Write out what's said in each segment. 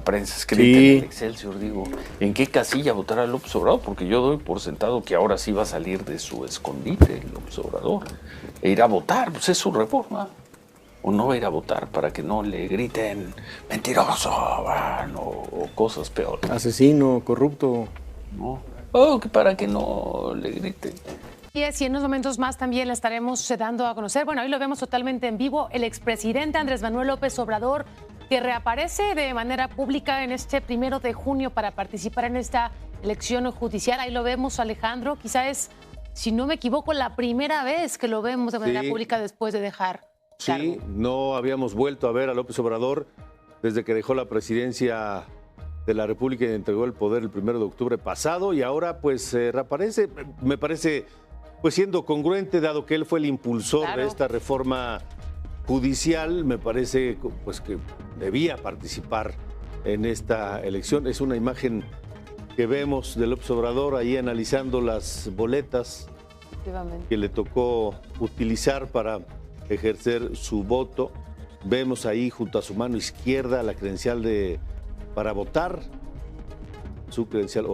prensa escrita en el Excelsior, digo, ¿en qué casilla votará López Obrador? Porque yo doy por sentado que ahora sí va a salir de su escondite López Obrador e irá a votar, pues es su reforma. O no va a ir a votar para que no le griten mentiroso, o cosas peores. Asesino, corrupto. No. O que para que no le griten. Y en unos momentos más también la estaremos dando a conocer. Bueno, hoy lo vemos totalmente en vivo. El expresidente Andrés Manuel López Obrador, que reaparece de manera pública en este 1 de junio para participar en esta elección judicial. Ahí lo vemos, Alejandro. Quizá es, si no me equivoco, la primera vez que lo vemos de manera pública después de dejar cargo. Sí, no habíamos vuelto a ver a López Obrador desde que dejó la presidencia de la República y entregó el poder el 1 de octubre pasado, y ahora pues reaparece. Me parece pues siendo congruente, dado que él fue el impulsor de esta reforma judicial, me parece pues que debía participar en esta elección. Es una imagen que vemos de López Obrador ahí analizando las boletas que le tocó utilizar para ejercer su voto. Vemos ahí junto a su mano izquierda la credencial para votar, su credencial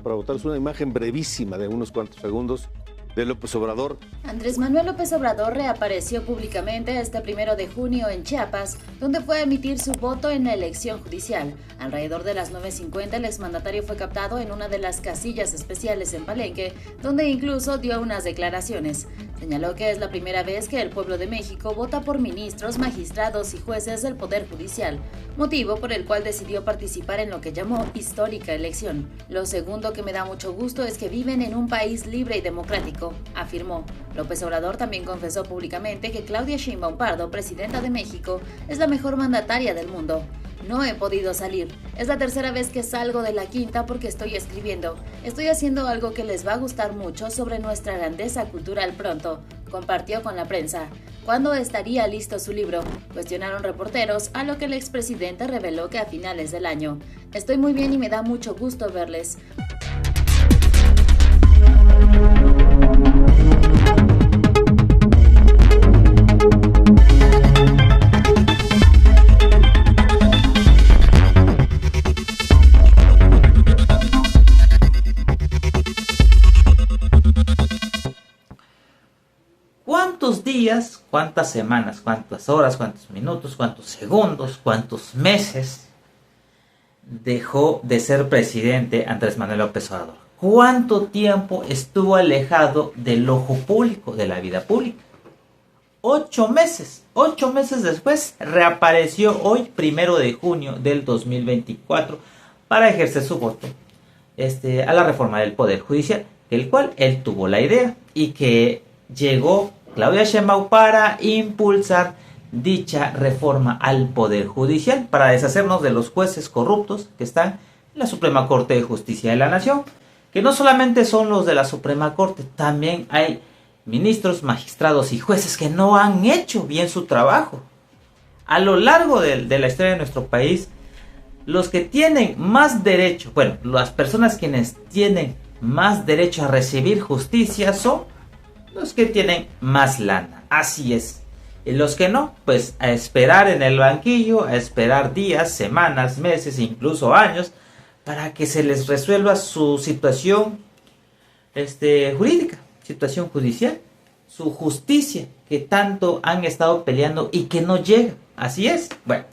para votar. Es una imagen brevísima de unos cuantos segundos de López Obrador. Andrés Manuel López Obrador reapareció públicamente este 1 de junio en Chiapas, donde fue a emitir su voto en la elección judicial. Alrededor de las 9:50, el exmandatario fue captado en una de las casillas especiales en Palenque, donde incluso dio unas declaraciones. Señaló que es la primera vez que el pueblo de México vota por ministros, magistrados y jueces del Poder Judicial, motivo por el cual decidió participar en lo que llamó histórica elección. Lo segundo que me da mucho gusto es que viven en un país libre y democrático, afirmó. López Obrador también confesó públicamente que Claudia Sheinbaum Pardo, presidenta de México, es la mejor mandataria del mundo. No he podido salir. Es la tercera vez que salgo de la quinta porque estoy escribiendo. Estoy haciendo algo que les va a gustar mucho sobre nuestra grandeza cultural pronto, compartió con la prensa. ¿Cuándo estaría listo su libro?, cuestionaron reporteros, a lo que el expresidente reveló que a finales del año. Estoy muy bien y me da mucho gusto verles. ¿Cuántos días, cuántas semanas, cuántas horas, cuántos minutos, cuántos segundos, cuántos meses dejó de ser presidente Andrés Manuel López Obrador? ¿Cuánto tiempo estuvo alejado del ojo público, de la vida pública? 8 meses. 8 meses después reapareció hoy, 1 de junio del 2024, para ejercer su voto a la reforma del Poder Judicial, del cual él tuvo la idea y que llegó Claudia Sheinbaum para impulsar dicha reforma al Poder Judicial, para deshacernos de los jueces corruptos que están en la Suprema Corte de Justicia de la Nación, que no solamente son los de la Suprema Corte, también hay ministros, magistrados y jueces que no han hecho bien su trabajo. A lo largo de la historia de nuestro país, los que tienen más derecho, las personas quienes tienen más derecho a recibir justicia son los que tienen más lana. Así es. Y los que no, pues a esperar en el banquillo, a esperar días, semanas, meses, incluso años, para que se les resuelva su situación jurídica, situación judicial, su justicia que tanto han estado peleando y que no llega. Así es. Bueno,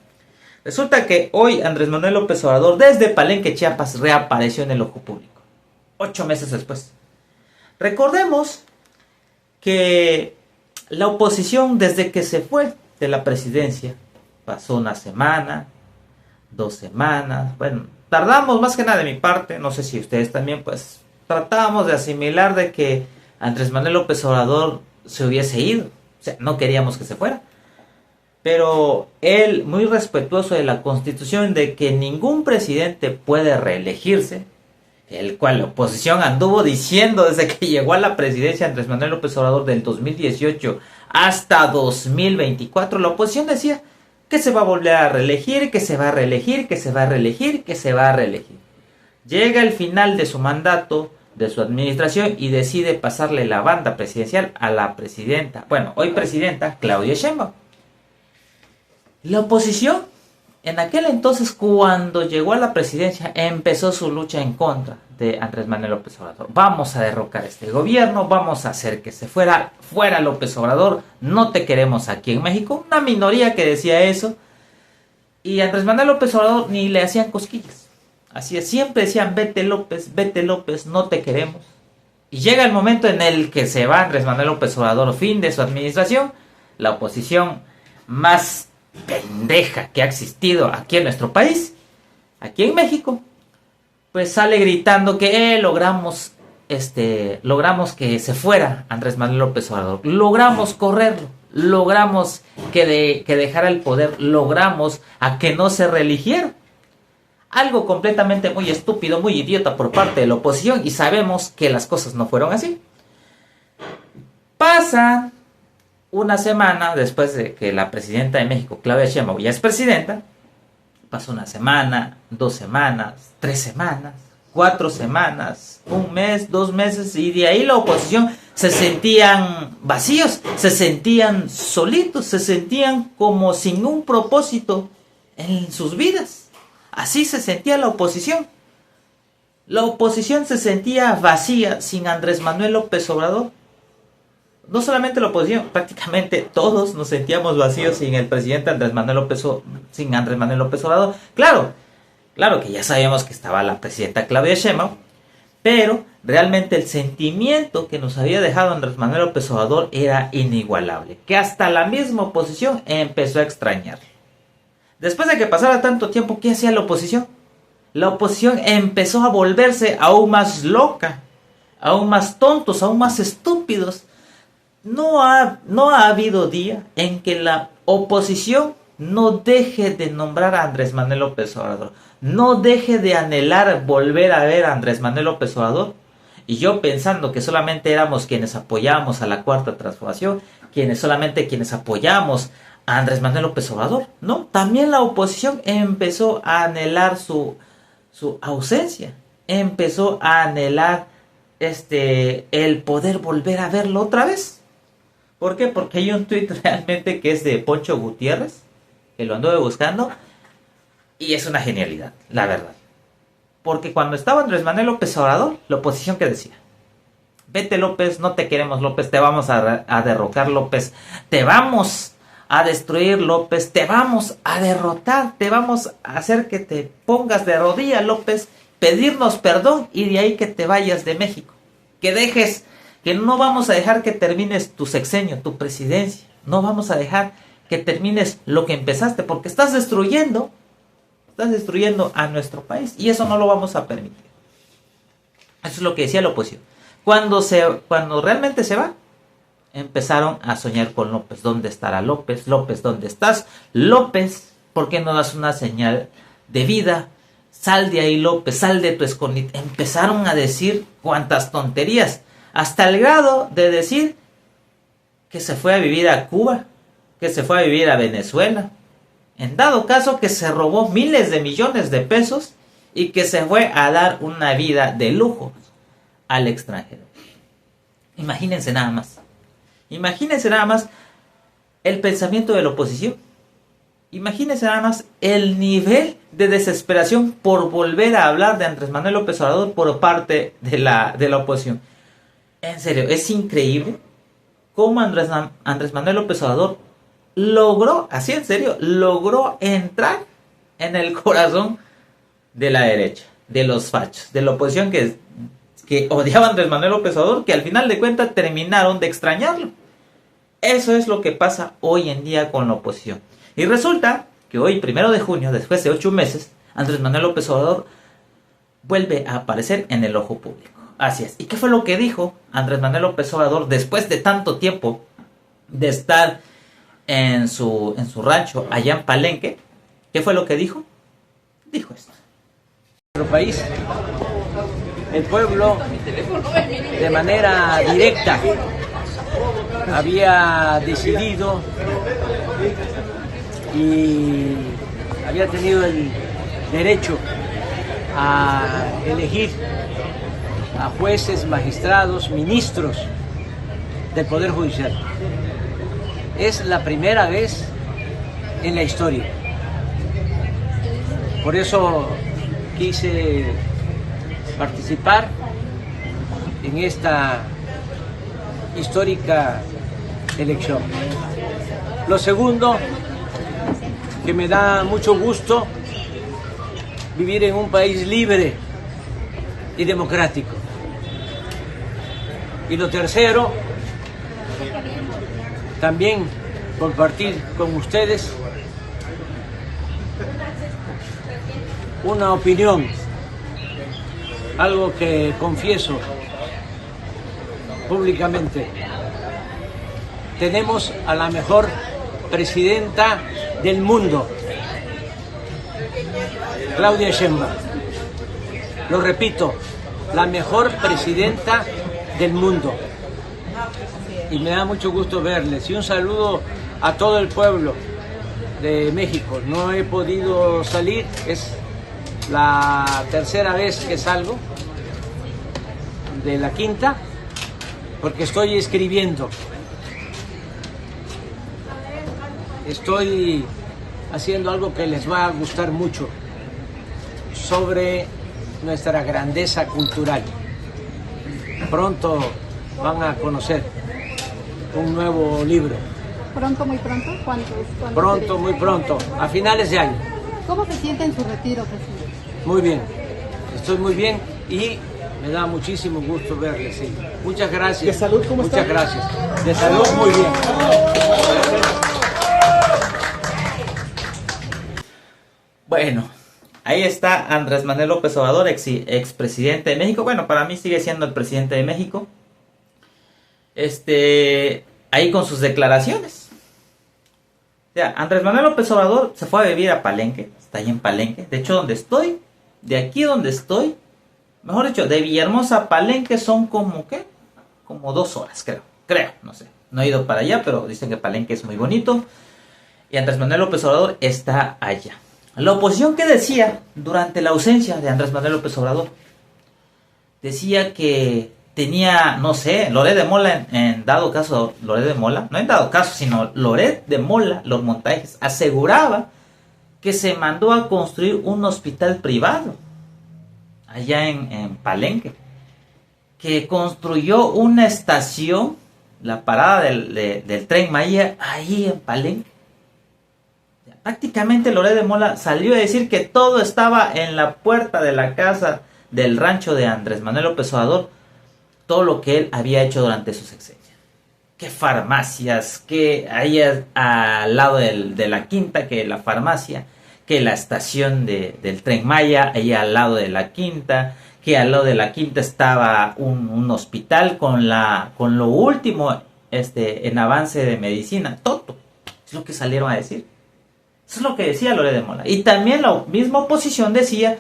resulta que hoy Andrés Manuel López Obrador, desde Palenque, Chiapas, reapareció en el ojo público. 8 meses después. Recordemos que la oposición, desde que se fue de la presidencia, pasó una semana, 2 semanas, tardamos más que nada de mi parte, no sé si ustedes también, pues tratábamos de asimilar de que Andrés Manuel López Obrador se hubiese ido, o sea, no queríamos que se fuera, pero él, muy respetuoso de la Constitución, de que ningún presidente puede reelegirse, el cual la oposición anduvo diciendo desde que llegó a la presidencia Andrés Manuel López Obrador del 2018 hasta 2024, la oposición decía que se va a volver a reelegir, que se va a reelegir, que se va a reelegir, que se va a reelegir. Llega el final de su mandato, de su administración, y decide pasarle la banda presidencial a la presidenta, hoy presidenta, Claudia Sheinbaum. La oposición En aquel entonces, cuando llegó a la presidencia, empezó su lucha en contra de Andrés Manuel López Obrador. Vamos a derrocar este gobierno, vamos a hacer que se fuera López Obrador, no te queremos aquí en México. Una minoría que decía eso. Y Andrés Manuel López Obrador ni le hacían cosquillas. Así es, siempre decían, vete López, no te queremos. Y llega el momento en el que se va Andrés Manuel López Obrador, fin de su administración, la oposición más pendeja que ha existido aquí en nuestro país, aquí en México, pues sale gritando que logramos que se fuera Andrés Manuel López Obrador, logramos correrlo, logramos que dejara el poder, logramos a que no se reeligiera. Algo completamente muy estúpido, muy idiota por parte de la oposición, y sabemos que las cosas no fueron así. Pasa una semana después de que la presidenta de México, Claudia Sheinbaum, ya es presidenta. Pasó una semana, 2 semanas, 3 semanas, 4 semanas, 1 mes, 2 meses, y de ahí la oposición se sentían vacíos, se sentían solitos, se sentían como sin un propósito en sus vidas. Así se sentía la oposición. La oposición se sentía vacía sin Andrés Manuel López Obrador. No solamente la oposición, prácticamente todos nos sentíamos vacíos sin el presidente Andrés Manuel López Obrador. Claro que ya sabíamos que estaba la presidenta Claudia Sheinbaum, pero realmente el sentimiento que nos había dejado Andrés Manuel López Obrador era inigualable, que hasta la misma oposición empezó a extrañarlo. Después de que pasara tanto tiempo, ¿qué hacía la oposición? La oposición empezó a volverse aún más loca, aún más tontos, aún más estúpidos. No ha habido día en que la oposición no deje de nombrar a Andrés Manuel López Obrador, no deje de anhelar volver a ver a Andrés Manuel López Obrador. Y yo pensando que solamente éramos quienes apoyábamos a la Cuarta Transformación, quienes apoyábamos a Andrés Manuel López Obrador, no, también la oposición empezó a anhelar su ausencia, empezó a anhelar el poder volver a verlo otra vez. ¿Por qué? Porque hay un tuit realmente que es de Poncho Gutiérrez, que lo anduve buscando, y es una genialidad, la verdad. Porque cuando estaba Andrés Manuel López Obrador, la oposición, ¿qué decía? Vete López, no te queremos López, te vamos a derrocar López, te vamos a destruir López, te vamos a derrotar, te vamos a hacer que te pongas de rodillas López, pedirnos perdón y de ahí que te vayas de México, que no vamos a dejar que termines tu sexenio, tu presidencia, no vamos a dejar que termines lo que empezaste, porque estás destruyendo a nuestro país y eso no lo vamos a permitir. Eso es lo que decía la oposición. Cuando realmente se va, empezaron a soñar con López. ¿Dónde estará López? López, ¿dónde estás? López, ¿por qué no das una señal de vida? Sal de ahí, López, sal de tu escondite. Empezaron a decir cuantas tonterías, hasta el grado de decir que se fue a vivir a Cuba, que se fue a vivir a Venezuela. En dado caso que se robó miles de millones de pesos y que se fue a dar una vida de lujo al extranjero. Imagínense nada más el pensamiento de la oposición. Imagínense nada más el nivel de desesperación por volver a hablar de Andrés Manuel López Obrador por parte de la oposición. En serio, es increíble cómo Andrés Manuel López Obrador logró entrar en el corazón de la derecha, de los fachos, de la oposición que odiaba a Andrés Manuel López Obrador, que al final de cuentas terminaron de extrañarlo. Eso es lo que pasa hoy en día con la oposición. Y resulta que hoy, 1 de junio, después de 8 meses, Andrés Manuel López Obrador vuelve a aparecer en el ojo público. Así es. ¿Y qué fue lo que dijo Andrés Manuel López Obrador después de tanto tiempo de estar en su rancho allá en Palenque? ¿Qué fue lo que dijo? Dijo esto. Nuestro país, el pueblo de manera directa había decidido y había tenido el derecho a elegir a jueces, magistrados, ministros del Poder Judicial. Es la primera vez en la historia Por eso quise participar en esta histórica elección. Lo segundo, que me da mucho gusto vivir en un país libre y democrático. Y lo tercero, también compartir con ustedes una opinión, algo que confieso públicamente. Tenemos a la mejor presidenta del mundo, Claudia Sheinbaum. Lo repito, la mejor presidenta del mundo. Y me da mucho gusto verles. Y un saludo a todo el pueblo de México. No he podido salir, es la tercera vez que salgo de la quinta, porque estoy escribiendo. Estoy haciendo algo que les va a gustar mucho sobre nuestra grandeza cultural. Pronto van a conocer un nuevo libro. ¿Pronto, muy pronto? ¿Cuánto Pronto, sería? muy pronto, a finales de año. ¿Cómo se siente en su retiro, presidente? Muy bien, estoy muy bien y me da muchísimo gusto verles. Sí. Muchas gracias. ¿De salud cómo está? Muchas gracias. De salud muy bien. Bueno, ahí está Andrés Manuel López Obrador, expresidente de México. Bueno, para mí sigue siendo el presidente de México. Ahí con sus declaraciones. O sea, Andrés Manuel López Obrador se fue a vivir a Palenque. Está ahí en Palenque. De hecho, donde estoy, de aquí donde estoy, mejor dicho, de Villahermosa a Palenque son como, ¿qué? Como 2 horas, creo, no sé. No he ido para allá, pero dicen que Palenque es muy bonito. Y Andrés Manuel López Obrador está allá. La oposición, ¿qué decía durante la ausencia de Andrés Manuel López Obrador? Decía que tenía, no sé, Loret de Mola, en dado caso, Loret de Mola, no en dado caso, sino Loret de Mola, los montajes, aseguraba que se mandó a construir un hospital privado allá en Palenque, que construyó una estación, la parada del Tren Maya, ahí en Palenque. Prácticamente Loret de Mola salió a decir que todo estaba en la puerta de la casa del rancho de Andrés Manuel López Obrador, todo lo que él había hecho durante su sexenio. Que farmacias, que ahí al lado de la quinta, que la farmacia, que la estación del Tren Maya, ahí al lado de la quinta, que al lado de la quinta estaba un hospital con lo último en avance de medicina. Todo es lo que salieron a decir. Eso es lo que decía Loret de Mola. Y también la misma oposición decía,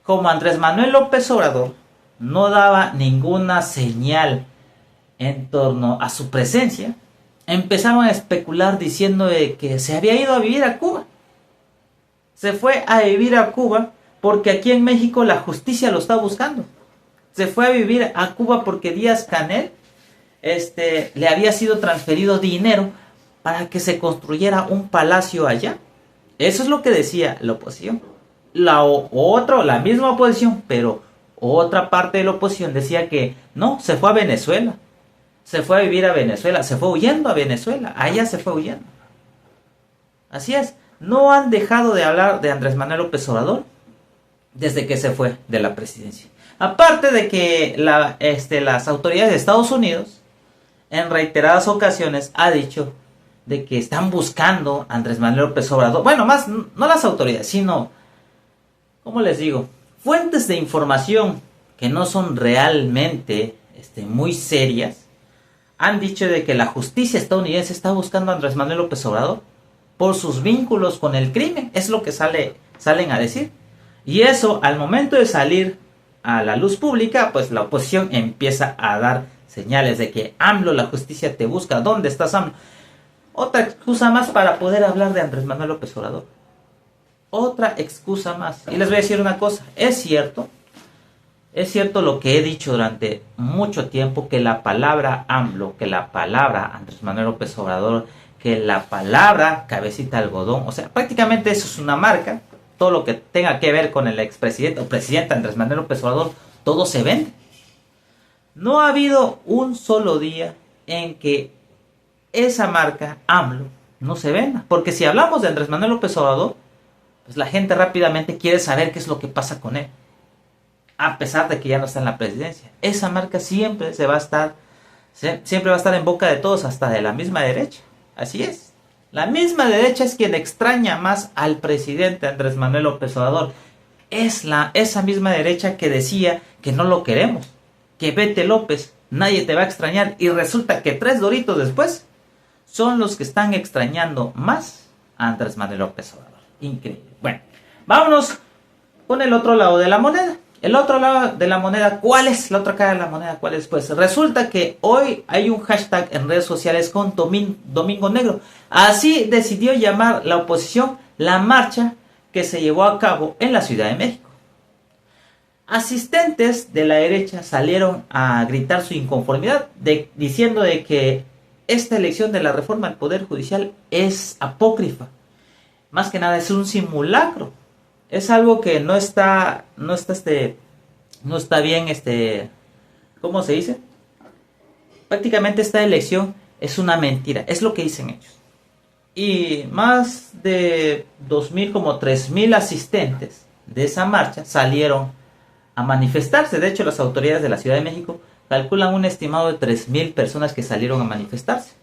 como Andrés Manuel López Obrador no daba ninguna señal en torno a su presencia, empezaron a especular diciendo que se había ido a vivir a Cuba. Se fue a vivir a Cuba porque aquí en México la justicia lo está buscando. Se fue a vivir a Cuba porque Díaz-Canel le había sido transferido dinero para que se construyera un palacio allá. Eso es lo que decía la oposición. La misma oposición, pero otra parte de la oposición decía que no, se fue a Venezuela. Se fue a vivir a Venezuela, se fue huyendo a Venezuela, allá se fue huyendo. Así es, no han dejado de hablar de Andrés Manuel López Obrador desde que se fue de la presidencia. Aparte de que las autoridades de Estados Unidos en reiteradas ocasiones ha dicho de que están buscando a Andrés Manuel López Obrador. Bueno, más no las autoridades, sino, ¿cómo les digo? Fuentes de información que no son realmente muy serias, han dicho de que la justicia estadounidense está buscando a Andrés Manuel López Obrador por sus vínculos con el crimen. Es lo que salen a decir. Y eso, al momento de salir a la luz pública, pues la oposición empieza a dar señales de que AMLO, la justicia te busca. ¿Dónde estás, AMLO? Otra excusa más para poder hablar de Andrés Manuel López Obrador. Otra excusa más. Y les voy a decir una cosa. Es cierto lo que he dicho durante mucho tiempo, que la palabra AMLO, que la palabra Andrés Manuel López Obrador, que la palabra cabecita de algodón, o sea, prácticamente eso es una marca todo lo que tenga que ver con el expresidente o presidente Andrés Manuel López Obrador, todo se vende. No ha habido un solo día en que esa marca AMLO no se venda. Porque si hablamos de Andrés Manuel López Obrador, pues la gente rápidamente quiere saber qué es lo que pasa con él. A pesar de que ya no está en la presidencia. Esa marca siempre va a estar en boca de todos, hasta de la misma derecha. Así es. La misma derecha es quien extraña más al presidente Andrés Manuel López Obrador. Es esa misma derecha que decía que no lo queremos. Que vete López, nadie te va a extrañar. Y resulta que 3 doritos después son los que están extrañando más a Andrés Manuel López Obrador. Increíble. Bueno, vámonos con el otro lado de la moneda. El otro lado de la moneda, ¿cuál es? La otra cara de la moneda, ¿cuál es? Pues resulta que hoy hay un hashtag en redes sociales con Domingo Negro. Así decidió llamar la oposición la marcha que se llevó a cabo en la Ciudad de México. Asistentes de la derecha salieron a gritar su inconformidad diciendo de que esta elección de la reforma al Poder Judicial es apócrifa. Más que nada es un simulacro. Es algo que no está bien, ¿cómo se dice? Prácticamente esta elección es una mentira, es lo que dicen ellos. Y más de 2.000, como 3.000 asistentes de esa marcha salieron a manifestarse. De hecho, las autoridades de la Ciudad de México calculan un estimado de 3.000 personas que salieron a manifestarse.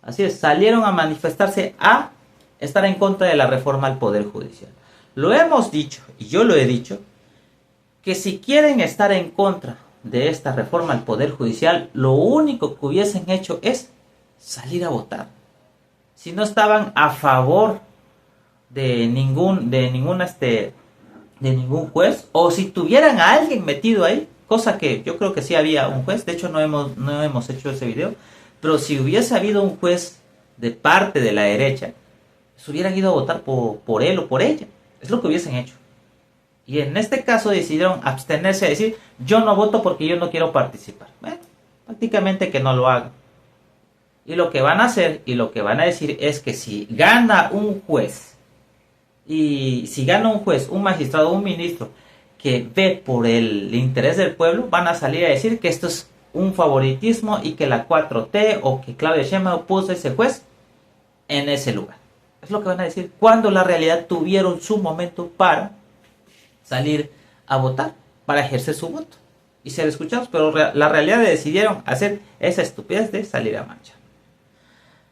Así es, salieron a manifestarse a estar en contra de la reforma al Poder Judicial. Lo hemos dicho, y yo lo he dicho, que si quieren estar en contra de esta reforma al Poder Judicial, lo único que hubiesen hecho es salir a votar. Si no estaban a favor de ningún juez, o si tuvieran a alguien metido ahí, cosa que yo creo que sí había un juez, de hecho no hemos hecho ese video, pero si hubiese habido un juez de parte de la derecha, se hubieran ido a votar por él o por ella. Es lo que hubiesen hecho. Y en este caso decidieron abstenerse a decir, yo no voto porque yo no quiero participar. Bueno, prácticamente que no lo hagan. Y lo que van a hacer y lo que van a decir es que si gana un juez, un magistrado, un ministro que ve por el interés del pueblo, van a salir a decir que esto es un favoritismo y que la 4T o que Claudia Sheinbaum puso ese juez en ese lugar. Es lo que van a decir cuando la realidad tuvieron su momento para salir a votar, para ejercer su voto y ser escuchados, pero la realidad decidieron hacer esa estupidez de salir a marcha.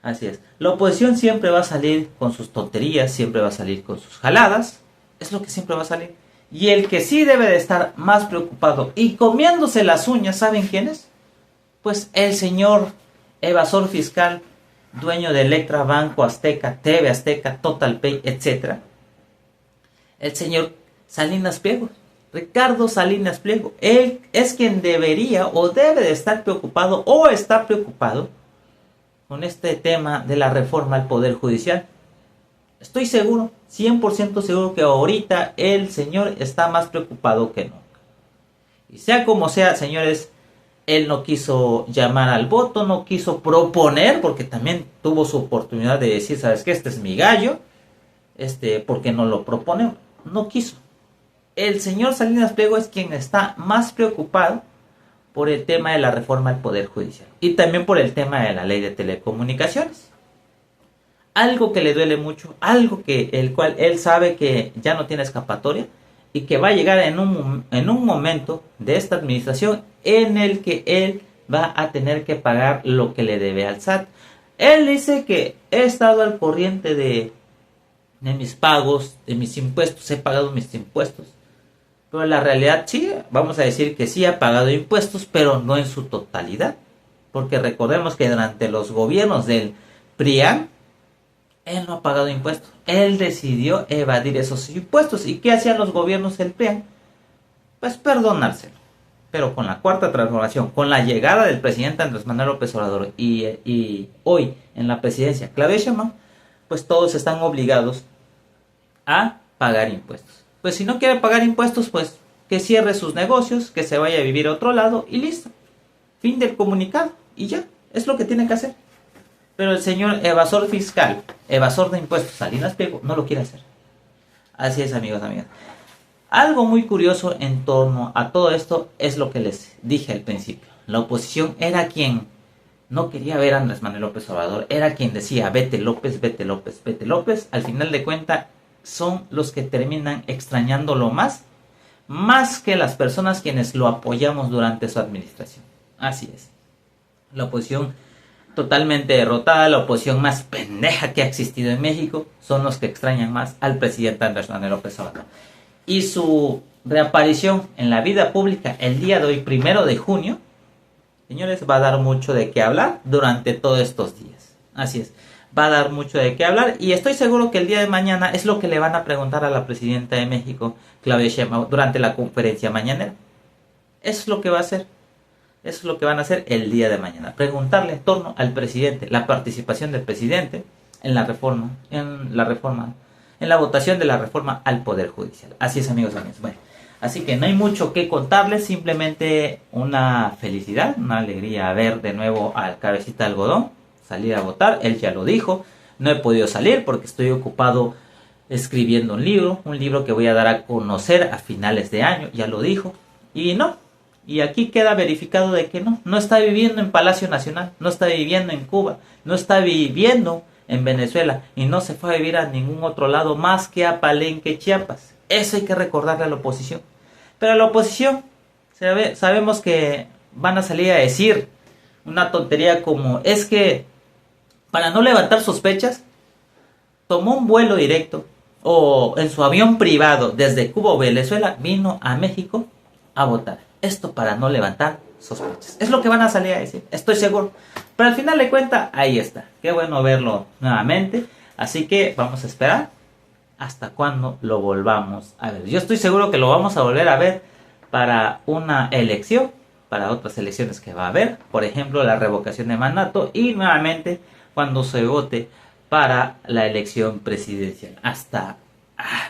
Así es, la oposición siempre va a salir con sus tonterías, siempre va a salir con sus jaladas, es lo que siempre va a salir. Y el que sí debe de estar más preocupado y comiéndose las uñas, ¿saben quién es? Pues el señor evasor fiscal, dueño de Electra, Banco Azteca, TV Azteca, Total Pay, etc. El señor Salinas Pliego, Ricardo Salinas Pliego. Él es quien debería o debe de estar preocupado o está preocupado con este tema de la reforma al Poder Judicial. Estoy seguro, 100% seguro que ahorita el señor está más preocupado que nunca. Y sea como sea, señores, él no quiso llamar al voto, no quiso proponer, porque también tuvo su oportunidad de decir, ¿sabes qué? Este es mi gallo, ¿por qué no lo propone? No quiso. El señor Salinas Pliego es quien está más preocupado por el tema de la reforma al Poder Judicial y también por el tema de la ley de telecomunicaciones. Algo que le duele mucho, algo el cual él sabe que ya no tiene escapatoria y que va a llegar en un momento de esta administración en el que él va a tener que pagar lo que le debe al SAT. Él dice que he estado al corriente de mis pagos, de mis impuestos, he pagado mis impuestos. Pero en la realidad sí, vamos a decir que sí ha pagado impuestos, pero no en su totalidad. Porque recordemos que durante los gobiernos del PRIAN, él no ha pagado impuestos. Él decidió evadir esos impuestos. ¿Y qué hacían los gobiernos del PRIAN? Pues perdonárselo. Pero con la cuarta transformación, con la llegada del presidente Andrés Manuel López Obrador y hoy en la presidencia Claudia Sheinbaum, pues todos están obligados a pagar impuestos. Pues si no quiere pagar impuestos, pues que cierre sus negocios, que se vaya a vivir a otro lado y listo. Fin del comunicado y ya, es lo que tiene que hacer. Pero el señor evasor fiscal, evasor de impuestos, Salinas Pliego, no lo quiere hacer. Así es, amigos, amigas. Algo muy curioso en torno a todo esto es lo que les dije al principio. La oposición era quien no quería ver a Andrés Manuel López Obrador, era quien decía vete López, vete López, vete López. Al final de cuentas son los que terminan extrañándolo más que las personas quienes lo apoyamos durante su administración. Así es. La oposición totalmente derrotada, la oposición más pendeja que ha existido en México, son los que extrañan más al presidente Andrés Manuel López Obrador. Y su reaparición en la vida pública el día de hoy, 1 de junio, señores, va a dar mucho de qué hablar durante todos estos días. Así es, va a dar mucho de qué hablar y estoy seguro que el día de mañana es lo que le van a preguntar a la presidenta de México, Claudia Sheinbaum, durante la conferencia mañanera. Es lo que va a hacer. Eso es lo que van a hacer el día de mañana. Preguntarle en torno al presidente, la participación del presidente en la votación de la reforma al Poder Judicial. Así es, amigos, amigos. Bueno, así que no hay mucho que contarles, simplemente una felicidad, una alegría ver de nuevo al cabecita de algodón, salir a votar. Él ya lo dijo, no he podido salir porque estoy ocupado escribiendo un libro que voy a dar a conocer a finales de año, ya lo dijo, y no. Y aquí queda verificado de que no está viviendo en Palacio Nacional, no está viviendo en Cuba, no está viviendo en Venezuela y no se fue a vivir a ningún otro lado más que a Palenque, Chiapas. Eso hay que recordarle a la oposición. Pero a la oposición sabemos que van a salir a decir una tontería como es que para no levantar sospechas tomó un vuelo directo o en su avión privado desde Cuba o Venezuela vino a México a votar. Esto para no levantar sospechas. Es lo que van a salir a decir, estoy seguro. Pero al final de cuentas, ahí está. Qué bueno verlo nuevamente. Así que vamos a esperar hasta cuando lo volvamos a ver. Yo estoy seguro que lo vamos a volver a ver para una elección, para otras elecciones que va a haber. Por ejemplo, la revocación de mandato y nuevamente cuando se vote para la elección presidencial.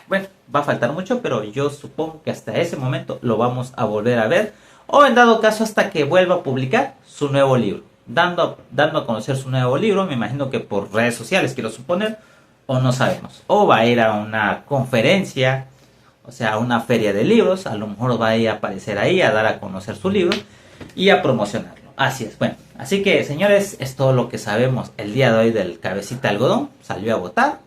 Bueno, va a faltar mucho, pero yo supongo que hasta ese momento lo vamos a volver a ver. O en dado caso hasta que vuelva a publicar su nuevo libro. Dando a conocer su nuevo libro, me imagino que por redes sociales, quiero suponer, o no sabemos. O va a ir a una conferencia, o sea, a una feria de libros. A lo mejor va a ir a aparecer ahí a dar a conocer su libro y a promocionarlo. Así es, bueno. Así que, señores, es todo lo que sabemos el día de hoy del cabecita de algodón. Salió a votar,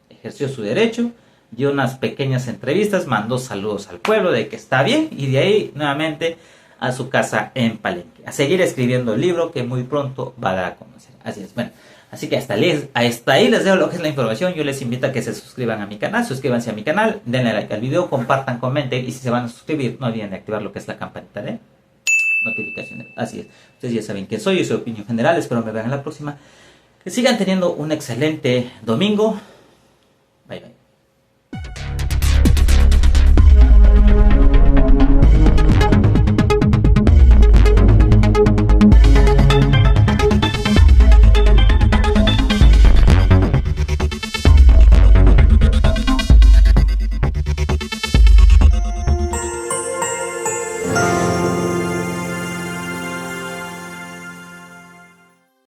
ejerció su derecho, dio unas pequeñas entrevistas, mandó saludos al pueblo de que está bien y de ahí nuevamente a su casa en Palenque. A seguir escribiendo el libro que muy pronto va a dar a conocer. Así es, bueno. Así que hasta ahí les dejo lo que es la información. Yo les invito a que se suscriban a mi canal, suscríbanse a mi canal, denle like al video, compartan, comenten y si se van a suscribir no olviden de activar lo que es la campanita de notificaciones. Así es, ustedes ya saben quién soy, yo soy Opinión General, espero me vean en la próxima. Que sigan teniendo un excelente domingo. Bye bye.